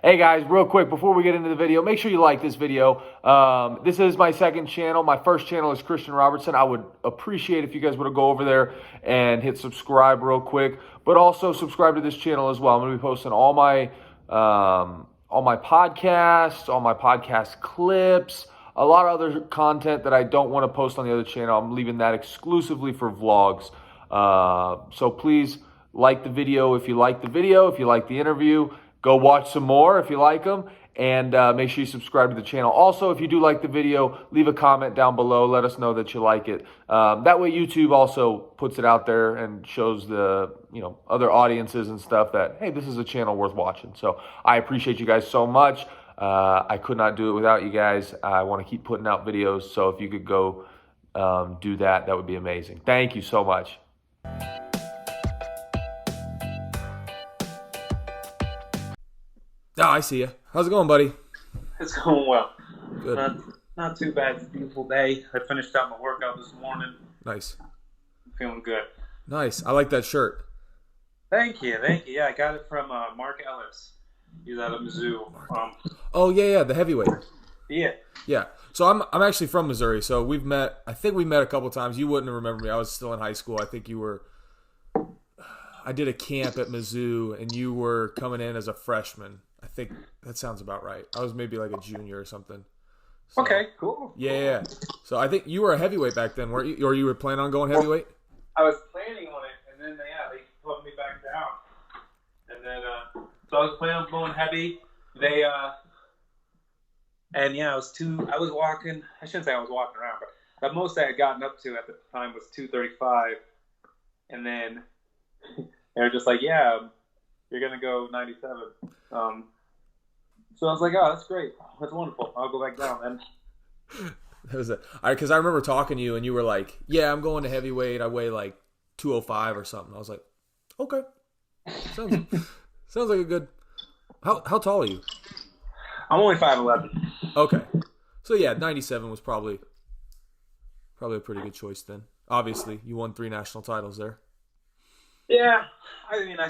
Hey guys, real quick before we get into the video, make sure you like this video. This is my second channel. My first channel is Christian Robertson. I would appreciate if you guys would go over there and hit subscribe real quick, but also subscribe to this channel as well. I'm going to be posting all my podcasts, all my podcast clips, a lot of other content that I don't want to post on the other channel. I'm leaving that exclusively for vlogs. So please like the video if you like the video, if you like the interview. Go watch some more if you like them, and make sure you subscribe to the channel. Also, if you do like the video, leave a comment down below. Let us know that you like it. That way YouTube also puts it out there and shows the other audiences and stuff that, hey, this is a channel worth watching. So I appreciate you guys so much. I could not do it without you guys. I want to keep putting out videos, so if you could go do that, that would be amazing. Thank you so much. Oh, I see you. How's it going, buddy? It's going well. Good. Not too bad. It's a beautiful day. I finished out my workout this morning. Nice. I'm feeling good. Nice. I like that shirt. Thank you. Yeah, I got it from Mark Ellis. He's out of Mizzou. Oh yeah, the heavyweight. Yeah. Yeah. So I'm actually from Missouri. So we've met. I think we met a couple times. You wouldn't remember me. I was still in high school. I think you were. I did a camp at Mizzou, and you were coming in as a freshman. I think that sounds about right. I was maybe like a junior or something. So, Okay, cool. Yeah. So I think you were a heavyweight back then, weren't you? Or you were planning on going heavyweight? I was planning on it, and then they put me back down. And then so I was planning on going heavy. I was walking. I shouldn't say I was walking around, but the most I had gotten up to at the time was 235, and then they were just like, "Yeah, you're gonna go 97." So I was like, "Oh, that's great. That's wonderful. I'll go back down." And That was it. Because I remember talking to you, and you were like, "Yeah, I'm going to heavyweight. I weigh like 205 or something." I was like, "Okay, sounds like a good." How tall are you? I'm only 5'11". Okay, so yeah, 97 was probably a pretty good choice then. Obviously, you won 3 national titles there. Yeah, I mean, I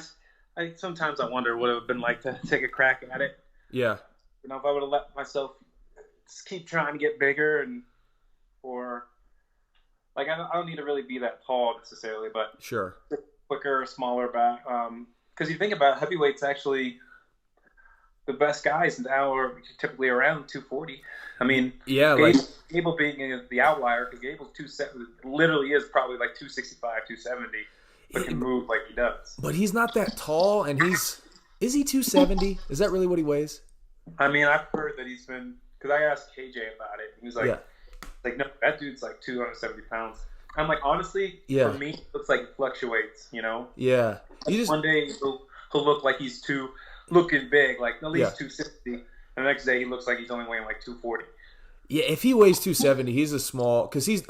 sometimes I wonder what it would have been like to take a crack at it. Yeah. If I would have let myself just keep trying to get bigger, or like I don't need to really be that tall necessarily, but Sure. quicker, smaller back. Because you think about it, heavyweights, actually, the best guys now are typically around 240. I mean, Yeah, Gable being the outlier, because Gable's literally is probably like 265, 270, but can move like he does. but he's not that tall, and is he 270? Is that really what he weighs? I mean, I've heard that he's been, because I asked KJ about it, and he was like, no, that dude's like 270 pounds. I'm like, honestly, for me, it looks like it fluctuates, Yeah. One day he'll look like he's looking big, like at least 260, and the next day he looks like he's only weighing like 240. Yeah, if he weighs 270, he's a small, because he's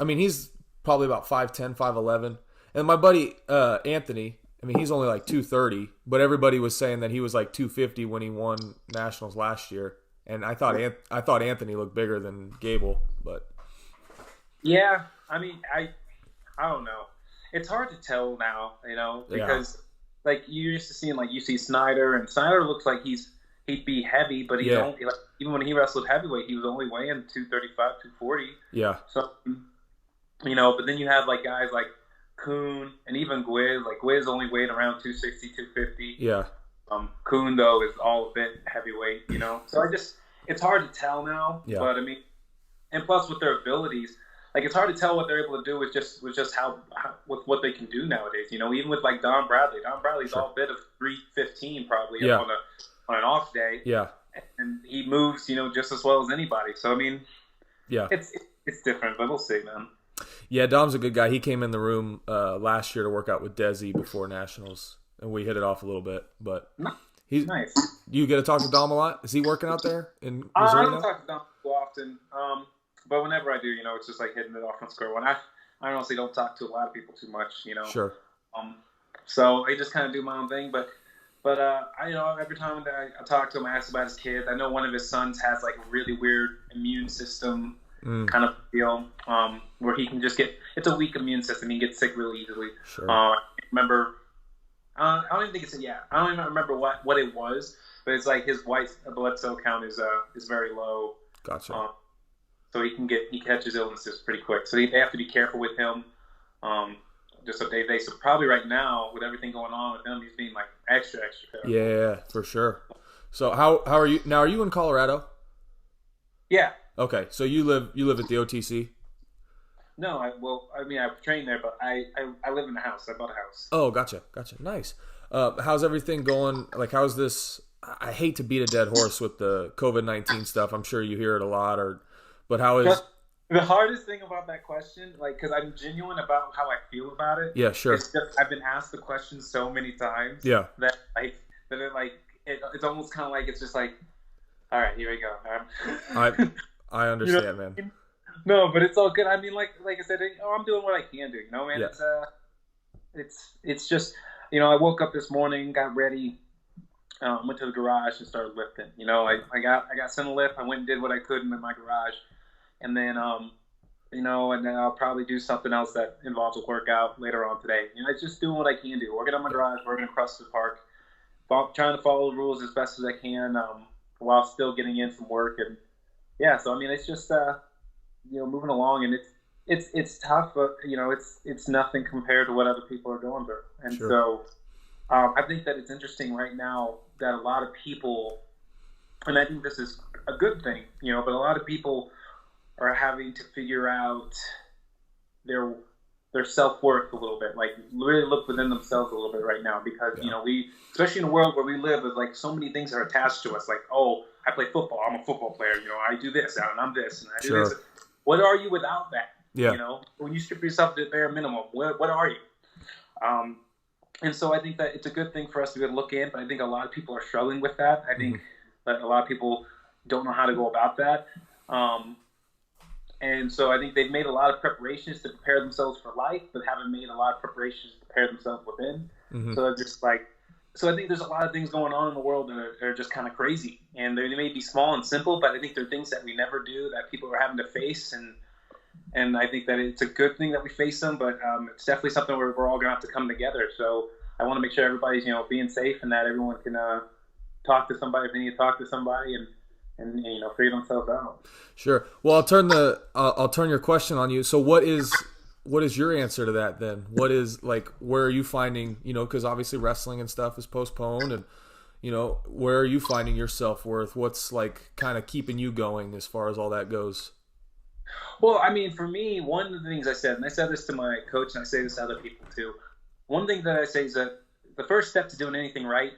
probably about 5'10", 5'11". And my buddy Anthony, he's only like 230, but everybody was saying that he was like 250 when he won nationals last year. And I thought Anthony looked bigger than Gable, but yeah, I mean, I don't know. It's hard to tell now, because like you're used to seeing, like, you see Snyder, and Snyder looks like he'd be heavy, but he's only, like, even when he wrestled heavyweight, he was only weighing 235, 240. Yeah. So, but then you have like guys like Kuhn and even Gwiz. Like Gwiz only weighed around 260, 250. Yeah. Kuhn though is all a bit heavyweight, So it's hard to tell now. Yeah. But I mean, and plus with their abilities, like it's hard to tell what they're able to do with just how with what they can do nowadays. Even with like Don Bradley. Don Bradley's all bit of 315 probably on an off day. Yeah. And he moves, just as well as anybody. So I mean, yeah, it's different, but we'll see, man. Yeah, Dom's a good guy. He came in the room last year to work out with Desi before nationals, and we hit it off a little bit. But he's nice. You get to talk to Dom a lot. Is he working out there in Missouri I don't now? talk to Dom too often, but whenever I do, it's just like hitting it off on square one. I honestly don't talk to a lot of people too much, Sure. So I just kind of do my own thing, but every time that I talk to him, I ask about his kids. I know one of his sons has like a really weird immune system kind of deal, where he can just it's a weak immune system. He gets sick really easily. Sure. I don't even remember what it was, but it's like his white blood cell count is very low. Gotcha. So he catches illnesses pretty quick. So they have to be careful with him. Just so so probably right now with everything going on with him, he's being like extra careful. Yeah, for sure. So how are you now? Are you in Colorado? Yeah. Okay, so you live at the OTC? No, I train there, but I live in a house. I bought a house. Oh, gotcha. Nice. How's everything going? Like, how's this? I hate to beat a dead horse with the COVID-19 stuff. I'm sure you hear it a lot, but how is? The hardest thing about that question, like, because I'm genuine about how I feel about it. Yeah, sure. It's just, I've been asked the question so many times. Yeah. It's almost kind of like it's just like, all right, here we go. I understand, man. No, but it's all good. I mean, like I said, I'm doing what I can do. You know, man. Yeah. It's just, I woke up this morning, got ready, went to the garage and started lifting. I got sent a lift. I went and did what I could in my garage. And then, and then I'll probably do something else that involves a workout later on today. It's just doing what I can do. Working on my garage, working across the park, trying to follow the rules as best as I can, while still getting in some work. And yeah, so I mean, it's just moving along, and it's tough, but it's nothing compared to what other people are going through. And sure. So I think that it's interesting right now that a lot of people, and I think this is a good thing, but a lot of people are having to figure out their self-worth a little bit, like really look within themselves a little bit right now, because we, especially in a world where we live, is like so many things are attached to us, like, oh, I play football, I'm a football player, I do this and I'm this and I do this. What are you without that? Yeah. When you strip yourself to the bare minimum, what are you? And so I think that it's a good thing for us to be able to look in, but I think a lot of people are struggling with that. I think that a lot of people don't know how to go about that. And so I think they've made a lot of preparations to prepare themselves for life, but haven't made a lot of preparations to prepare themselves within. So they're just like, so I think there's a lot of things going on in the world that are just kind of crazy, and they may be small and simple, but I think they're things that we never do, that people are having to face, and I think that it's a good thing that we face them, but it's definitely something where we're all gonna have to come together. So I want to make sure everybody's being safe, and that everyone can talk to somebody if they need to talk to somebody, and figure themselves out. Sure. Well, I'll turn your question on you. So what is your answer to that then? What is, like, where are you finding, because obviously wrestling and stuff is postponed, and where are you finding your self-worth? What's like kind of keeping you going as far as all that goes? Well, I mean, for me, one of the things I said, and I said this to my coach, and I say this to other people too, one thing that I say is that the first step to doing anything right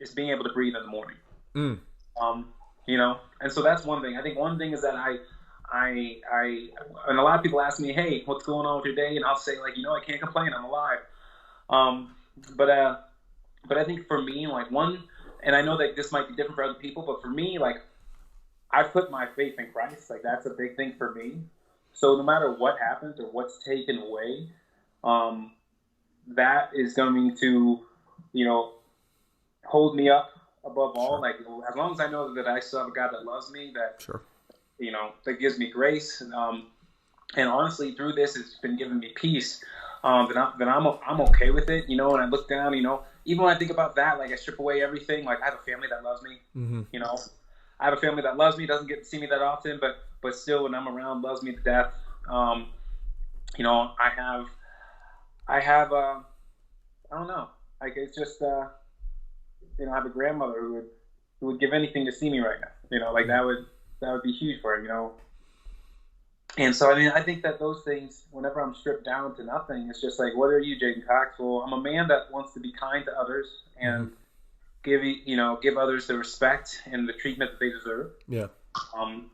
is being able to breathe in the morning. And so that's one thing. I think one thing is that I and a lot of people ask me, hey, what's going on with your day? And I'll say, like, I can't complain, I'm alive. But I think for me, like, and I know that this might be different for other people, but for me, like, I've put my faith in Christ. Like, that's a big thing for me. So no matter what happens or what's taken away, that is going to, hold me up above all. Like, as long as I know that I still have a God that loves me, that, that gives me grace. And honestly, through this, it's been giving me peace. That I'm okay with it. And I look down, even when I think about that, like, I strip away everything. Like, I have a family that loves me, I have a family that loves me, doesn't get to see me that often, but still, when I'm around, loves me to death. I have I don't know. Like, it's just, I have a grandmother who would give anything to see me right now. Like, that would be huge for her. And so, I mean, I think that those things, whenever I'm stripped down to nothing, it's just like, what are you, Jaden Cox? Well, I'm a man that wants to be kind to others and give others the respect and the treatment that they deserve. Yeah.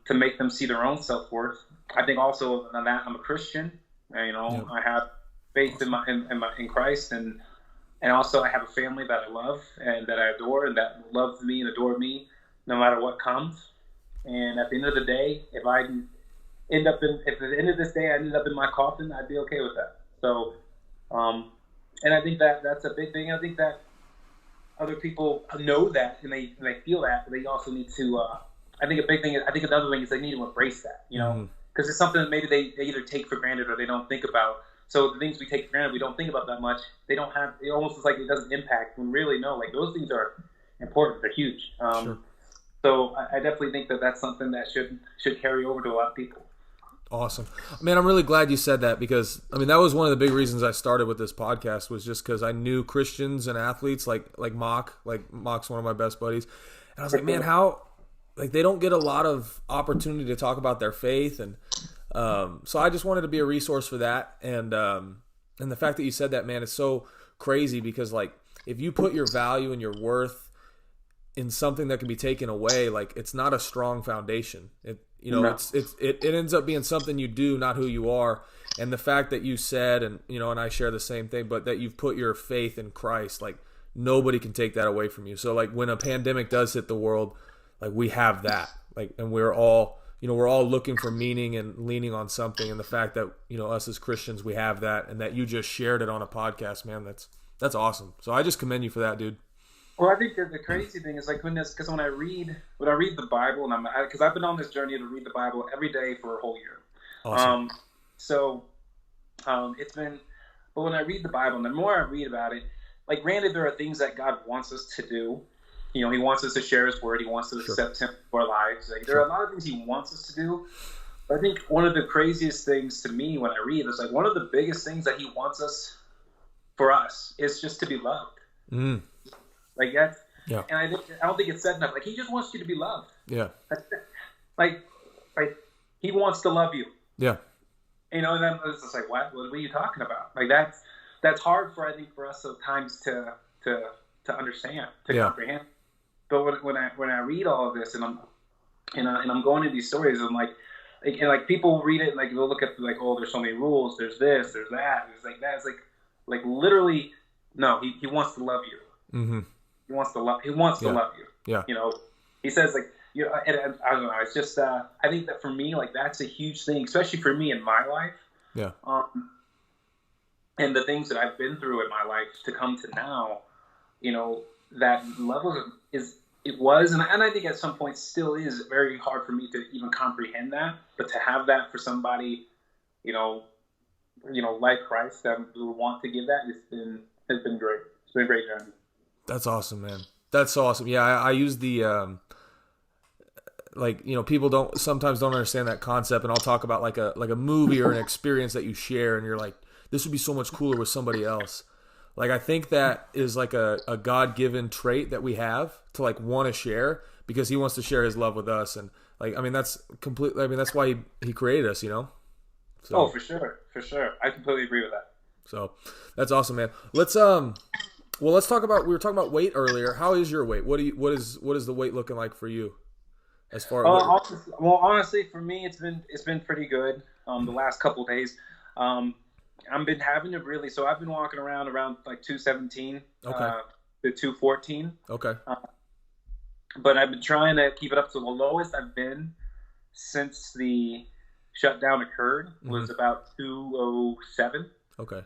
To make them see their own self-worth. I think also on that, I'm a Christian. I have faith in Christ, and also I have a family that I love and that I adore and that loves me and adore me no matter what comes. And at the end of the day, if at the end of this day I ended up in my coffin, I'd be okay with that. So, and I think that that's a big thing. I think that other people know that and they feel that, but they also need to. I think another thing is they need to embrace that, because it's something that maybe they either take for granted or they don't think about. So the things we take for granted, we don't think about that much. They don't have. It almost is like it doesn't impact. When really, no, like, those things are important. They're huge. Sure. So I definitely think that that's something that should carry over to a lot of people. Awesome. Man, I'm really glad you said that because, I mean, that was one of the big reasons I started with this podcast was just because I knew Christians and athletes like Mock. Like, Mock's one of my best buddies. And I was like, man, how, like, they don't get a lot of opportunity to talk about their faith. And so I just wanted to be a resource for that. And the fact that you said that, man, is so crazy because, like, if you put your value and your worth in something that can be taken away, like, it's not a strong foundation. It ends up being something you do, not who you are. And the fact that you said, and and I share the same thing, but that you've put your faith in Christ, like, nobody can take that away from you. So, like, when a pandemic does hit the world, like, we have that, like, and we're all looking for meaning and leaning on something. And the fact that us as Christians, we have that, and that you just shared it on a podcast, man, that's awesome. So I just commend you for that, dude. Well, I think the crazy thing is, like, when I read the Bible, and because I've been on this journey to read the Bible every day for a whole year. Awesome. It's been, but when I read the Bible, and the more I read about it, like, granted, there are things that God wants us to do. He wants us to share His word. He wants us to accept Him for our lives. Like, there are a lot of things He wants us to do. But I think one of the craziest things to me when I read is, like, one of the biggest things that He wants us for us is just to be loved. Mm. Like, that's, yeah. And I don't think it's said enough. Like, He just wants you to be loved. Yeah. Like, He wants to love you. Yeah. And then it's just like, what are you talking about? Like, that's hard for us sometimes to understand, to comprehend. But when I read all of this and I'm going into these stories, I'm like, and like people read it and, like, they'll look at, like, oh, there's so many rules, there's this, there's that, there's like that. It's like literally, no, he wants to love you. Mm-hmm. He wants to love you. Yeah. He says, like, and I don't know. It's just I think that for me, like, that's a huge thing, especially for me in my life. Yeah. And the things that I've been through in my life to come to now, that level was, and I think at some point still is very hard for me to even comprehend that. But to have that for somebody, like Christ, that would want to give that, has been great. It's been a great journey. That's awesome, man. That's so awesome. Yeah, I use the people sometimes don't understand that concept, and I'll talk about like a movie or an experience that you share, and you're like, this would be so much cooler with somebody else. Like, I think that is like a God-given trait that we have to, like, want to share because He wants to share His love with us, and, like, I mean, that's completely. I mean, that's why He created us, So, oh, for sure. I completely agree with that. So that's awesome, man. Let's talk about. We were talking about weight earlier. How is your weight? What is the weight looking like for you? As far as honestly, for me, it's been pretty good. The last couple of days, I've been having to really. So I've been walking around like 217, okay, to 214. Okay. But I've been trying to keep it up to the lowest I've been since the shutdown occurred was about 207. Okay.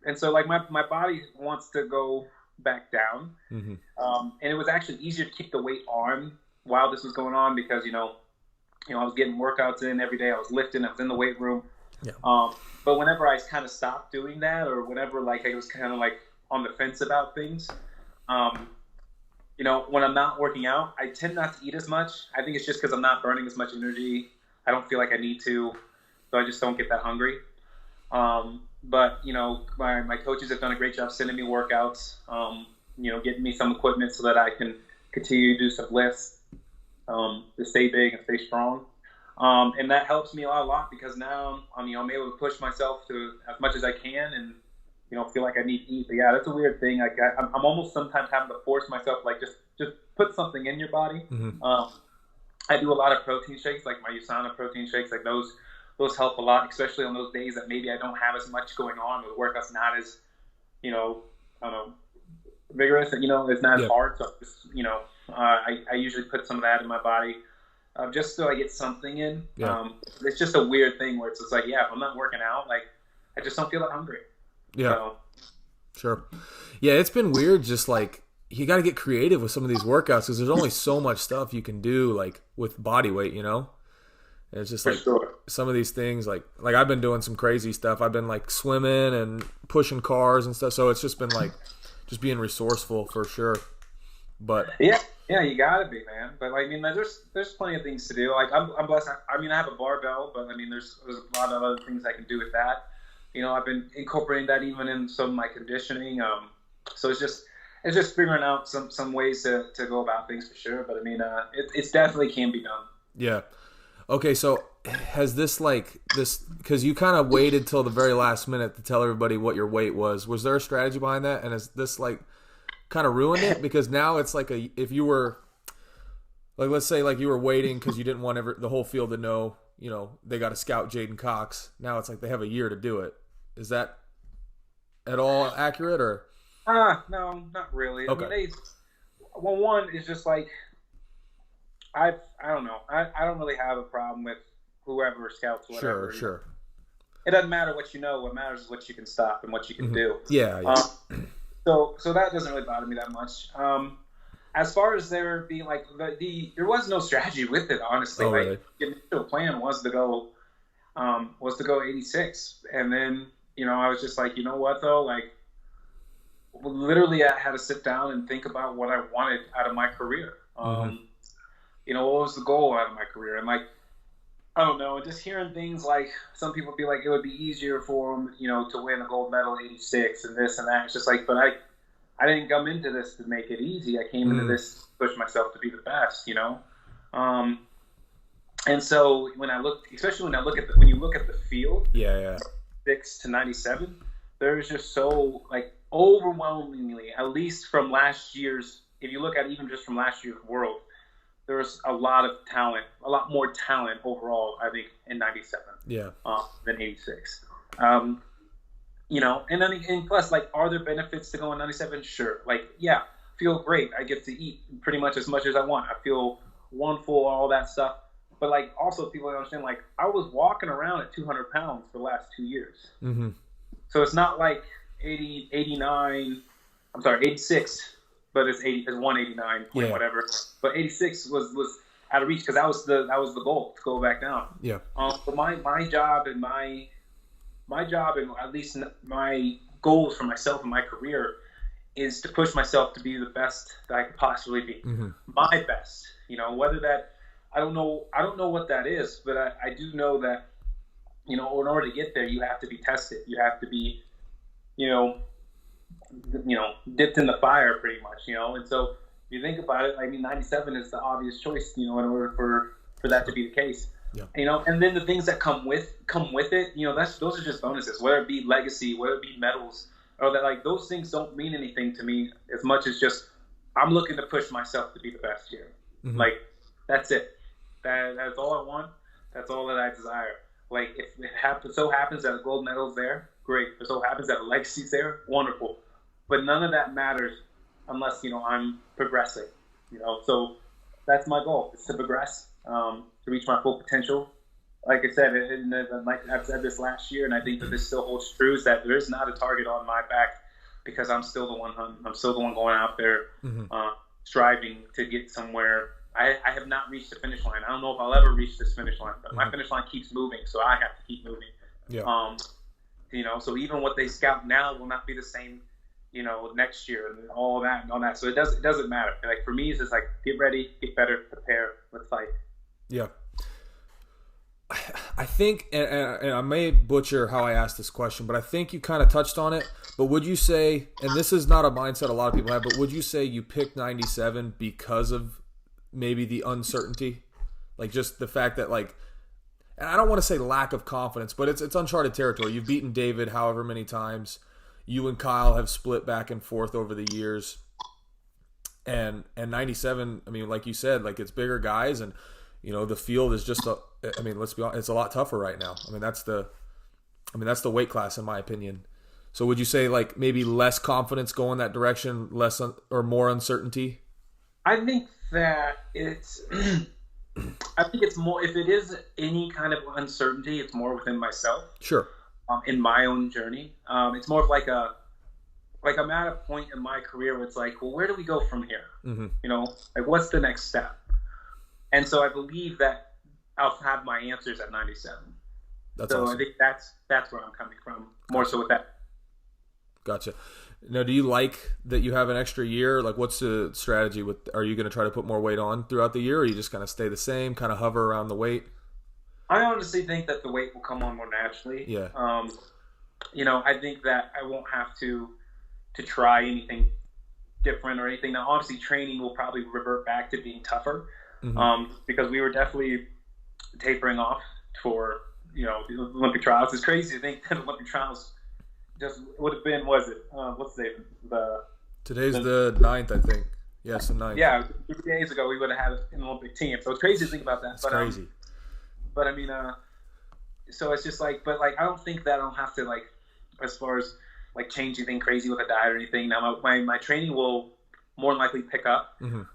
And so, like, my body wants to go back down. Mm-hmm. And it was actually easier to keep the weight on while this was going on because, I was getting workouts in every day. I was lifting. I was in the weight room. Yeah. But whenever I kind of stopped doing that, or whenever, like, I was kind of, like, on the fence about things, when I'm not working out, I tend not to eat as much. I think it's just because I'm not burning as much energy. I don't feel like I need to, so I just don't get that hungry. But, my coaches have done a great job sending me workouts, getting me some equipment so that I can continue to do some lifts, to stay big and stay strong. And that helps me a lot because now I'm able to push myself to as much as I can and, feel like I need to eat. But yeah, that's a weird thing. Like, I'm almost sometimes having to force myself, like, just put something in your body. Mm-hmm. I do a lot of protein shakes, like my USANA protein shakes, like those help a lot, especially on those days that maybe I don't have as much going on, or the workout's not as, I don't know, vigorous, it's not as hard. So, I usually put some of that in my body, just so I get something in. Yeah. It's just a weird thing where it's just like, yeah, if I'm not working out, like, I just don't feel that hungry. Yeah. So. Sure. Yeah, it's been weird. Just like, you got to get creative with some of these workouts because there's only so much stuff you can do, like, with body weight, And it's just like some of these things, like I've been doing some crazy stuff. I've been, like, swimming and pushing cars and stuff. So it's just been like just being resourceful for sure. But Yeah, you gotta be, man. But I mean, there's plenty of things to do. Like I'm blessed. I mean, I have a barbell, but I mean, there's a lot of other things I can do with that. You know, I've been incorporating that even in some of my conditioning. So it's just figuring out some ways to go about things for sure. But I mean, it's definitely can be done. yeah. Okay, so has this because you kind of waited till the very last minute to tell everybody what your weight was. Was there a strategy behind that? And has this kind of ruined it? Because now it's if you were let's say you were waiting because you didn't want the whole field to know, they got to scout J'den Cox. Now it's they have a year to do it. Is that at all accurate or? No, not really. Okay. I mean, one is just I don't know. I don't really have a problem with whoever scouts whatever. Sure. It doesn't matter what you know. What matters is what you can stop and what you can do. Yeah. So that doesn't really bother me that much. As far as there being there was no strategy with it, honestly. Really? The initial plan was to go 86, and then I was just you know what though, literally I had to sit down and think about what I wanted out of my career. What was the goal out of my career? And I don't know, just hearing things some people be it would be easier for them, to win a gold medal 86 and this and that. It's just but I didn't come into this to make it easy. I came into this to push myself to be the best, and so when you look at the field, 6 to 97, there's just so overwhelmingly, at least from last year's, if you look at even just from last year's World, there was a lot of talent, a lot more talent overall, I think, in 97 than 86. And then and plus, are there benefits to going 97? Sure. Feel great. I get to eat pretty much as I want. I feel wonderful, all that stuff. But also people understand, I was walking around at 200 pounds for the last 2 years. Mm-hmm. So it's not 86, but it's 189 point whatever. But 86 was out of reach because that was the goal, to go back down. Yeah. But my job and at least my goals for myself and my career is to push myself to be the best that I could possibly be. Mm-hmm. My best. Whether that, I don't know what that is, but I do know that, in order to get there, you have to be tested. You have to be, dipped in the fire pretty much, and so if you think about it, 97 is the obvious choice, in order for that to be the case. Yeah. And then the things that come with it, those are just bonuses, whether it be legacy, whether it be medals, or that those things don't mean anything to me as much as just I'm looking to push myself to be the best here. Mm-hmm. That's it. That's all I want. That's all that I desire. If it so happens that a gold medal's there, great. If it so happens that a legacy's there, wonderful. But none of that matters unless, I'm progressing, So that's my goal, is to progress, to reach my full potential. Like I said, and I've said this last year, and I think that this still holds true, is that there is not a target on my back because I'm still the one hunting. I'm still the one going out there, striving to get somewhere. I have not reached the finish line. I don't know if I'll ever reach this finish line, but my finish line keeps moving, so I have to keep moving. Yeah. So even what they scout now will not be the same, next year and all that. So it doesn't matter. For me, it's just get ready, get better, prepare, let's fight. Yeah. I think, and I may butcher how I asked this question, but I think you kind of touched on it. But would you say, and this is not a mindset a lot of people have, but would you say you picked 97 because of maybe the uncertainty? Just the fact that and I don't want to say lack of confidence, but it's uncharted territory. You've beaten David however many times. You and Kyle have split back and forth over the years. And 97, I mean, like you said, it's bigger guys, and the field is just let's be honest, it's a lot tougher right now. That's the weight class in my opinion. So would you say maybe less confidence going that direction, less or more uncertainty? I think that it's more, if it is any kind of uncertainty, it's more within myself. Sure. In my own journey. It's more of I'm at a point in my career where it's well, where do we go from here? Mm-hmm. What's the next step? And so I believe that I'll have my answers at 97. That's awesome. I think that's where I'm coming from, more so with that. Gotcha. Now, do you like that you have an extra year? Like, what's the strategy with? Are you going to try to put more weight on throughout the year, or are you just kind of stay the same, kind of hover around the weight? I honestly think that the weight will come on more naturally. Yeah. I think that I won't have to try anything different or anything. Now, obviously, training will probably revert back to being tougher, because we were definitely tapering off for the Olympic trials. It's crazy to think that Olympic trials just would have been, what's the Today's the 9th, I think. Yes, the 9th. Yeah, 3 days ago we would have had an Olympic team. So it's crazy to think about that. It's crazy. But I mean, so it's just like, but like, I don't think that I'll have to, like, as far as like change anything crazy with a diet or anything. Now my training will more than likely pick up, and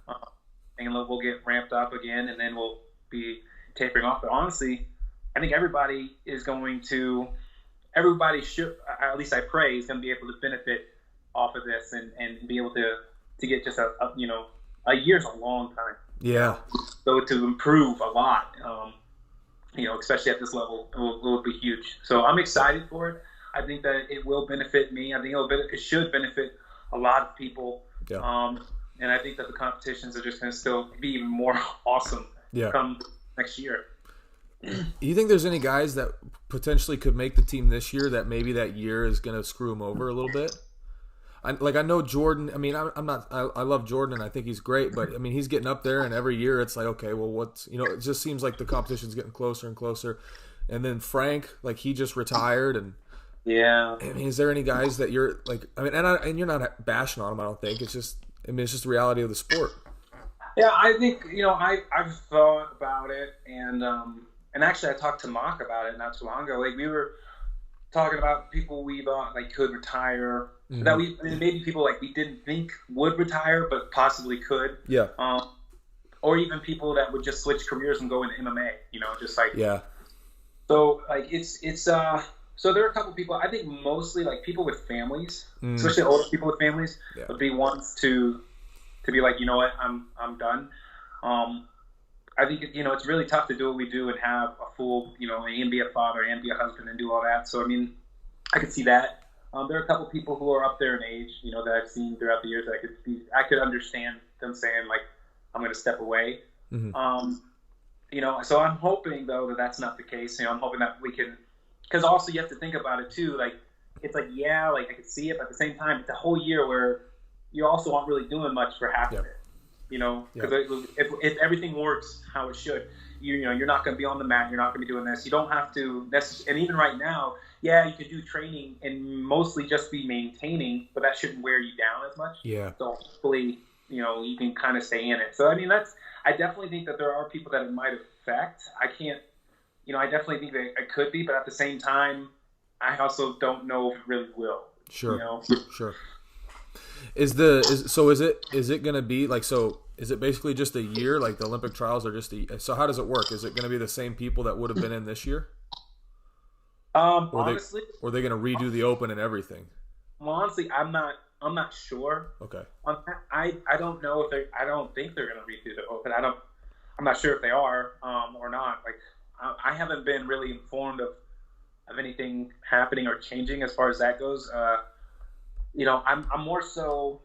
we'll get ramped up again, and then we'll be tapering off. But honestly, I think everybody should, at least I pray, is going to be able to benefit off of this and be able to get just a year's a long time. Yeah. So to improve a lot, especially at this level, will be huge. So I'm excited for it. I think that it will benefit me. I think it should benefit a lot of people. Yeah. And I think that the competitions are just going to still be even more awesome come next year. You think there's any guys that potentially could make the team this year that maybe that year is going to screw them over a little bit? I know Jordan. I mean, I love Jordan and I think he's great, but I mean, he's getting up there, and every year it's like, okay, well, it just seems like the competition's getting closer and closer. And then Frank, like, he just retired, and yeah. I mean, is there any guys that you're like? I mean, and you're not bashing on them. I don't think it's just the reality of the sport. Yeah, I think I've thought about it, and actually I talked to Mock about it not too long ago. Like, we were talking about people we thought like could retire, that maybe people like we didn't think would retire but possibly could. Yeah. Or even people that would just switch careers and go into MMA. Just like, yeah. So like it's so there are a couple people. I think mostly like people with families, especially older people with families, would be ones to be like, you know what, I'm done. I think it's really tough to do what we do and have a full and be a father and be a husband and do all that. So I mean, I could see that. There are a couple people who are up there in age, that I've seen throughout the years that I could understand them saying like, I'm going to step away. So I'm hoping though that that's not the case. I'm hoping that we can, because also you have to think about it too. Like, it's like, yeah, like I could see it, but at the same time, it's a whole year where you also aren't really doing much for half of it. Because if everything works how it should, you're not going to be on the mat. You're not going to be doing this. You don't have to. And even right now, you could do training and mostly just be maintaining, but that shouldn't wear you down as much. Yeah. So hopefully, you can kind of stay in it. So I mean, I definitely think that there are people that it might affect. I can't. I definitely think that it could be, but at the same time, I also don't know if it really will. Sure. Sure. Is it going to be like, so is it basically just a year? Like the Olympic trials are so how does it work? Is it going to be the same people that would have been in this year? Honestly, or are they going to redo the Open and everything? Well, honestly, I'm not sure. Okay. I don't know if I don't think they're going to redo the Open. I'm not sure if they are or not. Like, I haven't been really informed of anything happening or changing as far as that goes. I'm more so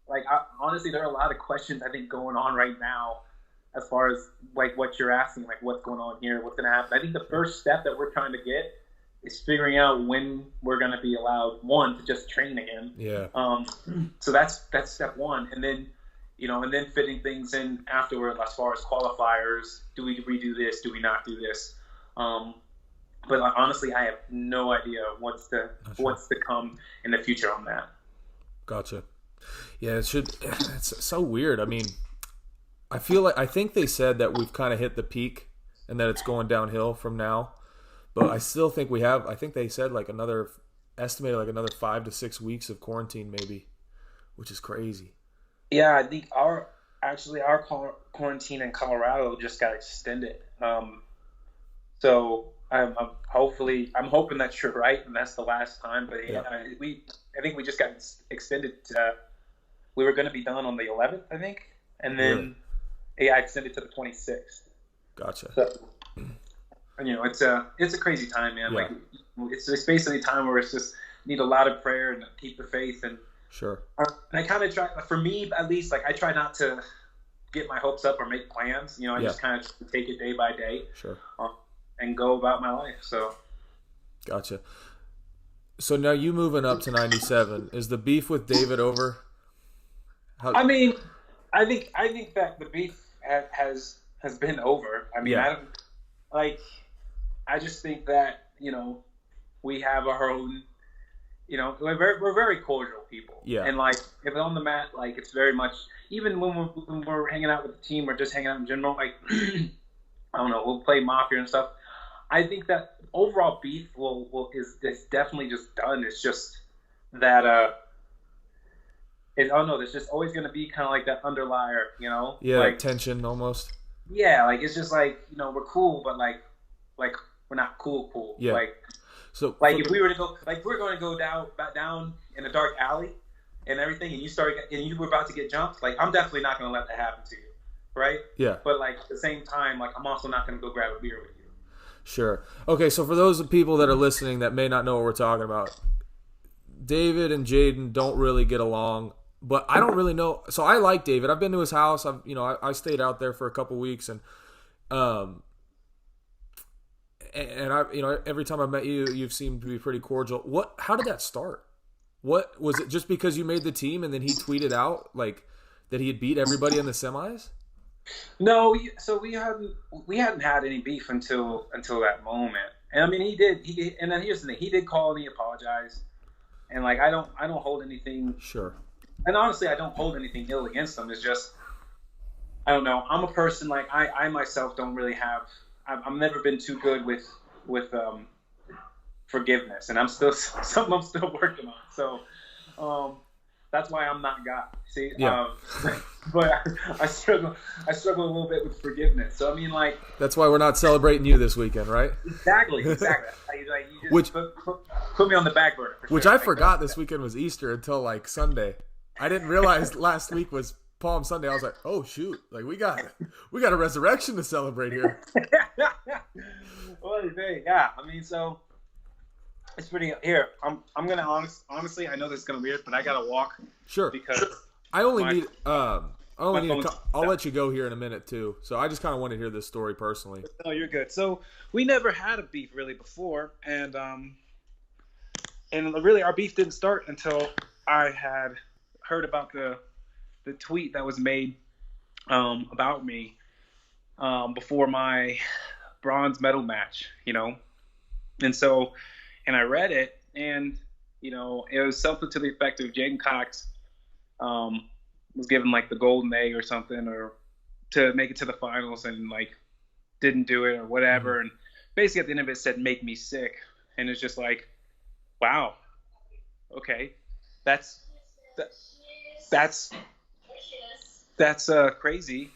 like, honestly, there are a lot of questions I think going on right now as far as like what you're asking, like what's going on here, what's going to happen. I think the first step that we're trying to get is figuring out when we're going to be allowed, one, to just train again. Yeah. So that's step one. And then, and then fitting things in afterward as far as qualifiers. Do we redo this? Do we not do this? But honestly, I have no idea what's to come in the future on that. Gotcha. Yeah, it's so weird. I mean, I think they said that we've kind of hit the peak and that it's going downhill from now. But I still think I think they said like another 5 to 6 weeks of quarantine maybe, which is crazy. Yeah, I think our quarantine in Colorado just got extended. So I'm hoping that you're right and that's the last time. But I think we just got extended to, we were going to be done on the 11th, I think, and then extended to the 26th. Gotcha. So, it's a crazy time, man. Yeah. Like it's basically a time where it's just need a lot of prayer and keep the faith. And Sure. I kind of try, for me at least, like I try not to get my hopes up or make plans. I just kind of take it day by day. Sure. And go about my life. So. Gotcha. So now you moving up to 97. Is the beef with David over? I mean, I think that the beef has been over. I mean, I just think that we have our own. We're very cordial people. Yeah. And like if on the mat, like it's very much even when we're hanging out with the team or just hanging out in general, like I don't know, we'll play Mafia and stuff. I think that overall beef is definitely just done. It's just that there's just always going to be kind of like that underlier, Yeah, like tension almost. Yeah, like it's just like we're cool, but like we're not cool. Yeah. Like so like if we were to go, like we're going to go down in a dark alley and everything, and you were about to get jumped, like I'm definitely not going to let that happen to you, right? Yeah. But like at the same time, like I'm also not going to go grab a beer with you. Sure. Okay, so for those people that are listening that may not know what we're talking about, David and Jaden don't really get along, but I don't really know. So I like David. I've been to his house. I stayed out there for a couple weeks, and I every time I met you, you've seemed to be pretty cordial. How did that start? What was it? Just because you made the team and then he tweeted out like that he had beat everybody in the semis? No, so we hadn't had any beef until that moment. And I mean, he did. And then here's the thing: he did call and he apologized. And like, I don't hold anything. Sure. And honestly, I don't hold anything ill against him. It's just, I don't know. I'm a person like I myself don't really have. I've never been too good with forgiveness, and I'm still something I'm still working on. So. That's why I'm not God. See, yeah. But I struggle a little bit with forgiveness. So I mean, like that's why we're not celebrating you this weekend, right? Exactly. You just put me on the back burner. Which sure. I forgot this weekend was Easter until like Sunday. I didn't realize last week was Palm Sunday. I was like, oh shoot, like we got a resurrection to celebrate here. Well, yeah. I mean, so. It's pretty here. I'm gonna honestly. I know this is gonna be weird, but I gotta walk. Sure. Because I'll let you go here in a minute too. So I just kind of want to hear this story personally. No, you're good. So we never had a beef really before, and really our beef didn't start until I had heard about the tweet that was made about me before my bronze medal match. And so. And I read it, and it was something to the effect of Jaden Cox was given like the golden egg or something, or to make it to the finals, and like didn't do it or whatever. Mm-hmm. And basically at the end of it said "make me sick," and it's just like, wow, okay, that's crazy.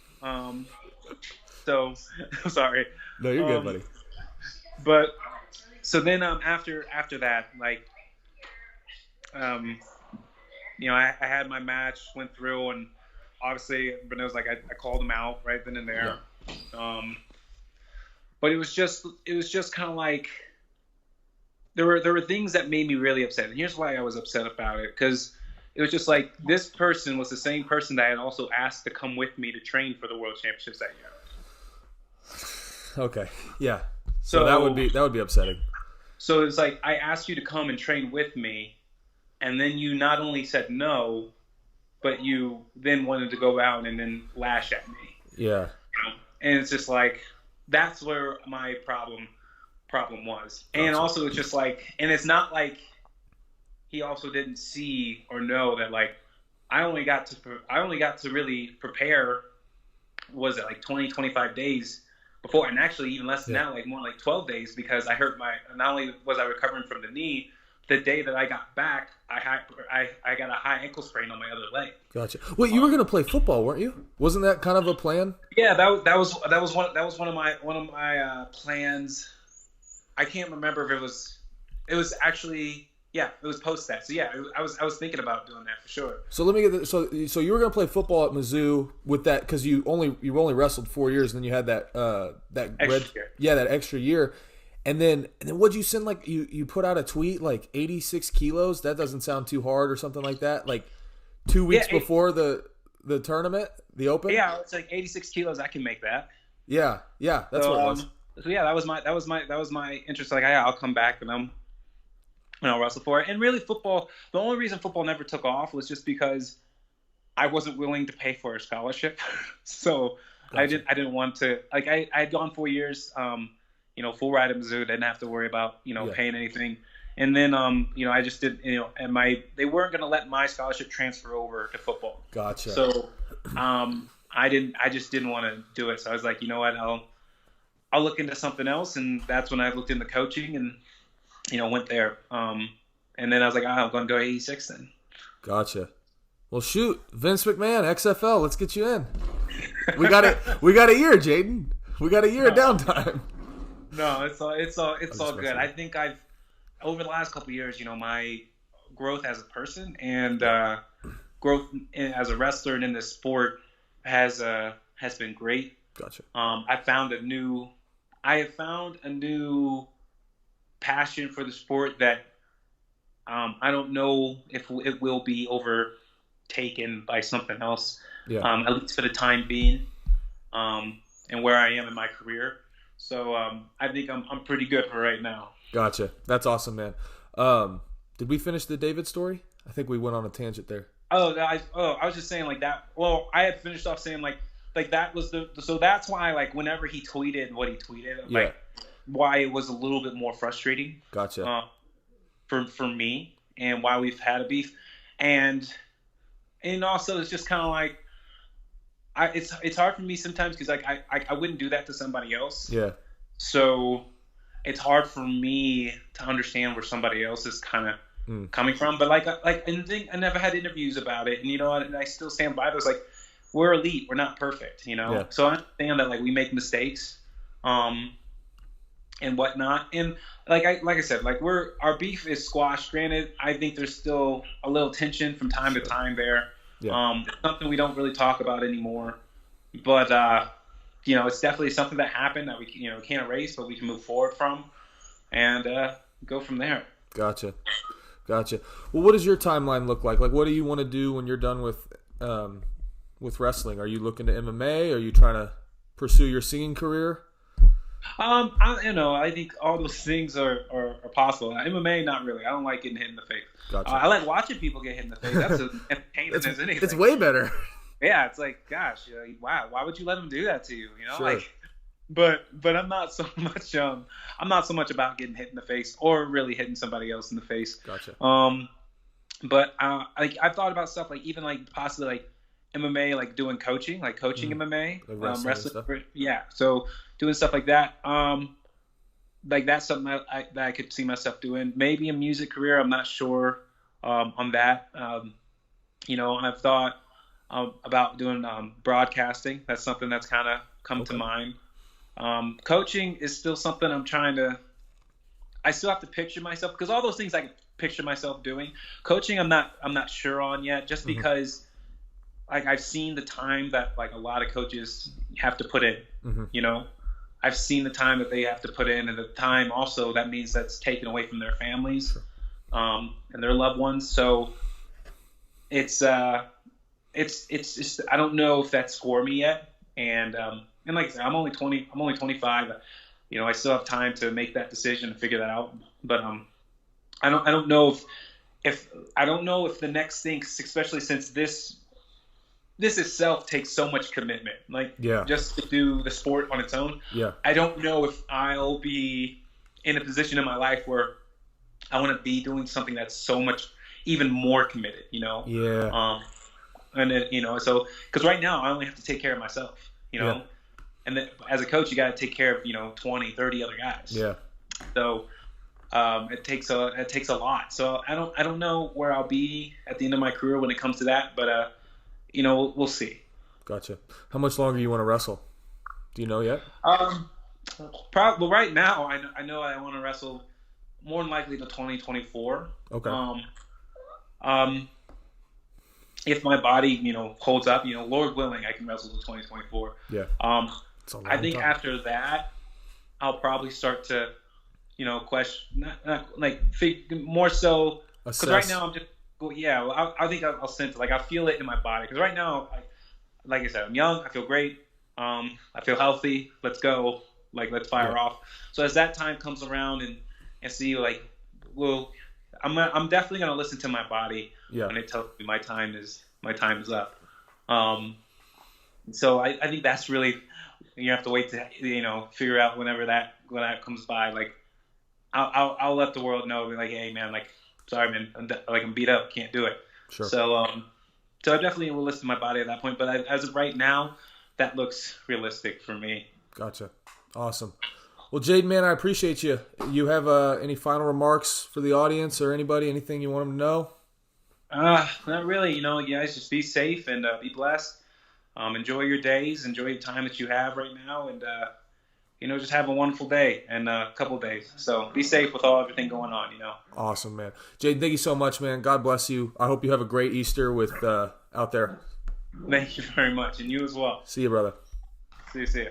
So sorry. No, you're good, buddy. But. So then after that, like, I had my match, went through, and obviously, but it was like I called him out right then and there. Yeah. But it was just kind of like there were things that made me really upset, and here's why I was upset about it, because it was just like this person was the same person that I had also asked to come with me to train for the World Championships that year. Okay. Yeah. So that would be upsetting. So it's like I asked you to come and train with me, and then you not only said no, but you then wanted to go out and then lash at me. Yeah. And it's just like that's where my problem was. Gotcha. And also it's just like, and it's not like he also didn't see or know that like I only got to really prepare. Was it like 20, 25 days? Before, and actually even less than that, like more like 12 days, because I hurt not only was I recovering from the knee, the day that I got back, I got a high ankle sprain on my other leg. Gotcha. Wait, you were going to play football, weren't you? Wasn't that kind of a plan? Yeah, that was one of my plans. I can't remember if it was actually. Yeah, it was post that. So yeah, I was thinking about doing that for sure. So let me get this. So you were going to play football at Mizzou with that because you only wrestled 4 years, and then you had that extra year. Yeah, that extra year. And then what'd you send? Like you put out a tweet like 86 kilos. That doesn't sound too hard or something like that. Like 2 weeks before the tournament, the Open. Yeah, it's like 86 kilos. I can make that. Yeah, that's what it was. So yeah, that was my interest. Like, yeah, I'll come back and I'll wrestle for it. And really, football. The only reason football never took off was just because I wasn't willing to pay for a scholarship. So gotcha. I didn't want to. Like, I had gone 4 years. Full ride at Mizzou. Didn't have to worry about paying anything. And then I just did and they weren't going to let my scholarship transfer over to football. Gotcha. So I just didn't want to do it. So I was like, you know what, I'll look into something else. And that's when I looked into coaching and went there. And then I was like, I'm going to go 86 then. Gotcha. Well, shoot, Vince McMahon, XFL, let's get you in. We got a year, Jaden. We got a year of downtime. No, it's all good. I think over the last couple of years, my growth as a person and growth as a wrestler and in this sport has been great. Gotcha. I have found a new passion for the sport that I don't know if it will be overtaken by something else. Yeah. At least for the time being, and where I am in my career. So I think I'm pretty good for right now. Gotcha. That's awesome, man. Did we finish the David story? I think we went on a tangent there. I was just saying like that. Well, I had finished off saying like that was so that's why like whenever he tweeted what he tweeted, like why it was a little bit more frustrating. Gotcha. For me and why we've had a beef, and also it's just kind of like it's hard for me sometimes because like I wouldn't do that to somebody else. Yeah. So it's hard for me to understand where somebody else is kind of coming from. But I never had interviews about it, and I still stand by those. Like, we're elite, we're not perfect, Yeah. So I understand that like we make mistakes, and whatnot. And like I said, like our beef is squashed. Granted, I think there's still a little tension from time to time there. Yeah. It's something we don't really talk about anymore, but it's definitely something that happened that we can't erase, but we can move forward from, and go from there. Gotcha. Well, what does your timeline look like? Like, what do you want to do when you're done with wrestling? Are you looking to MMA? Are you trying to pursue your singing career? I think all those things are possible. MMA, not really. I don't like getting hit in the face. Gotcha. I like watching people get hit in the face. That's as entertaining as anything. It's way better. Yeah, it's like, gosh, wow, why would you let them do that to you? Sure. But I'm not so much about getting hit in the face or really hitting somebody else in the face. Gotcha. But I've thought about stuff like even like possibly like MMA, like doing coaching MMA, like wrestling. Yeah, so doing stuff like that. Like that's something that I could see myself doing. Maybe a music career. I'm not sure on that. And I've thought about doing broadcasting. That's something that's kind of come to mind. Coaching is still something I still have to picture myself, because all those things I can picture myself doing. Coaching, I'm not sure on yet, just because like I've seen the time that like a lot of coaches have to put in. I've seen the time that they have to put in, and the time also that means that's taken away from their families, and their loved ones. So it's just, I don't know if that's for me yet. And like I said, I'm only 20. I'm only 25. I still have time to make that decision and figure that out. But I don't know if the next thing, especially since this itself takes so much commitment, just to do the sport on its own. Yeah. I don't know if I'll be in a position in my life where I want to be doing something that's so much even more committed. Yeah. And then so because right now I only have to take care of myself. Yeah. And then as a coach, you got to take care of 20, 30 other guys. Yeah. So it takes a lot. So I don't know where I'll be at the end of my career when it comes to that, but we'll see. Gotcha. How much longer you want to wrestle? Do you know yet? Probably right now. I know I want to wrestle more than likely to 2024. Okay. If my body holds up, Lord willing, I can wrestle to 2024. Yeah. I think after that, I'll probably start to question, not like more so because right Assess. now I'm just yeah. Well, I think I'll sense it. Like I feel it in my body because right now, like I said, I'm young. I feel great. I feel healthy. Let's go. Like let's fire off. So as that time comes around and see like, well, I'm definitely gonna listen to my body when it tells me my time is up. So I think that's really you have to wait to figure out when that comes by. Like I'll let the world know, be like, hey man, like sorry man, I'm beat up, can't do it. Sure. So so I definitely will listen to my body at that point. But as of right now, that looks realistic for me. Gotcha. Awesome. Well, Jaden, man, I appreciate you. You have any final remarks for the audience or anybody? Anything you want them to know? Not really. You guys just be safe and be blessed. Enjoy your days. Enjoy the time that you have right now, and just have a wonderful day and a couple days. So be safe with everything going on. Awesome, man. Jaden, thank you so much, man. God bless you. I hope you have a great Easter with out there. Thank you very much, and you as well. See you, brother. See you.